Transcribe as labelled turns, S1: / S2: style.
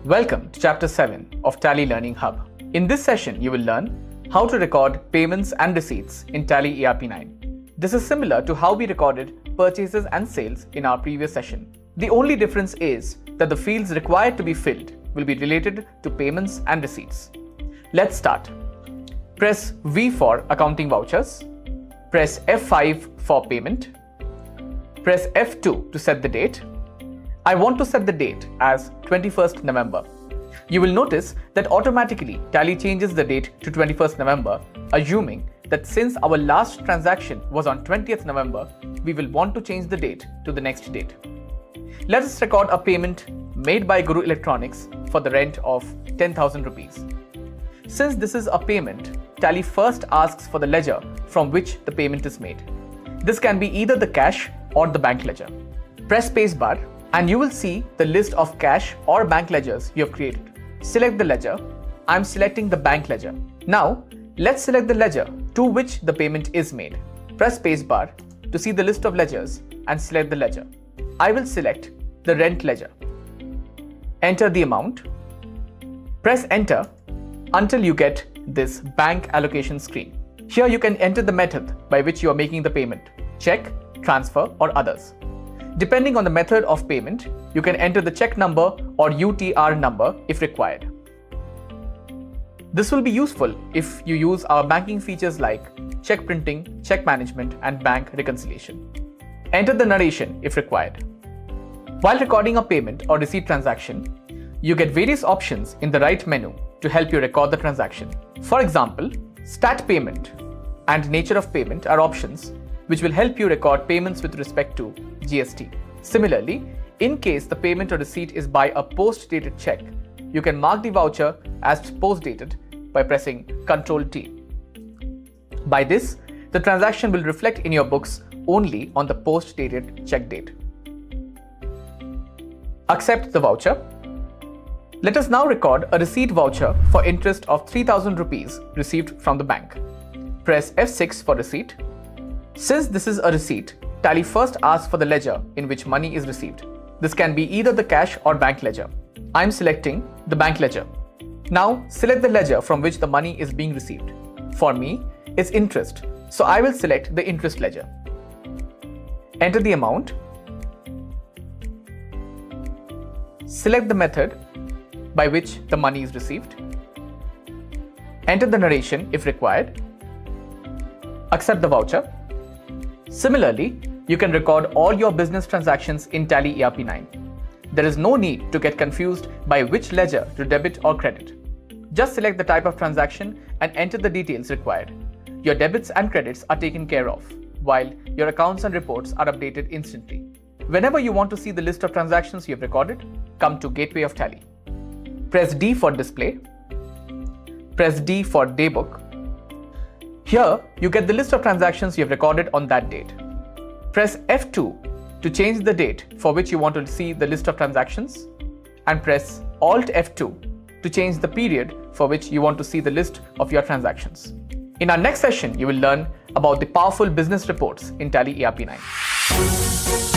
S1: Welcome to Chapter 7 of Tally Learning Hub. In this session, you will learn how to record payments and receipts in Tally ERP9. This is similar to how we recorded purchases and sales in our previous session. The only difference is that the fields required to be filled will be related to payments and receipts. Let's start. Press V for accounting vouchers. Press F5 for payment. Press F2 to set the date. I want to set the date as 21st November. You will notice that automatically Tally changes the date to 21st November, assuming that since our last transaction was on 20th November, we will want to change the date to the next date. Let us record a payment made by Guru Electronics for the rent of 10,000 rupees. Since this is a payment, Tally first asks for the ledger from which the payment is made. This can be either the cash or the bank ledger. Press spacebar and you will see the list of cash or bank ledgers you have created. Select the ledger. I'm selecting the bank ledger. Now, let's select the ledger to which the payment is made. Press spacebar to see the list of ledgers and select the ledger. I will select the rent ledger. Enter the amount. Press enter until you get this bank allocation screen. Here you can enter the method by which you are making the payment: check, transfer, or others. Depending on the method of payment, you can enter the check number or UTR number if required. This will be useful if you use our banking features like check printing, check management, and bank reconciliation. Enter the narration if required. While recording a payment or receipt transaction, you get various options in the right menu to help you record the transaction. For example, stat payment and nature of payment are options which will help you record payments with respect to GST. Similarly, in case the payment or receipt is by a post-dated check, you can mark the voucher as post-dated by pressing Ctrl+T. By this, the transaction will reflect in your books only on the post-dated check date. Accept the voucher. Let us now record a receipt voucher for interest of 3,000 rupees received from the bank. Press F6 for receipt. Since this is a receipt, Tally first asks for the ledger in which money is received. This can be either the cash or bank ledger. I'm selecting the bank ledger. Now select the ledger from which the money is being received. For me, it's interest, so I will select the interest ledger. Enter the amount. Select the method by which the money is received. Enter the narration if required. Accept the voucher. Similarly, you can record all your business transactions in Tally ERP9. There is no need to get confused by which ledger to debit or credit. Just select the type of transaction and enter the details required. Your debits and credits are taken care of, while your accounts and reports are updated instantly. Whenever you want to see the list of transactions you have recorded, come to Gateway of Tally. Press D for display. Press D for daybook. Here, you get the list of transactions you have recorded on that date. Press F2 to change the date for which you want to see the list of transactions, and press Alt F2 to change the period for which you want to see the list of your transactions. In our next session, you will learn about the powerful business reports in Tally ERP9.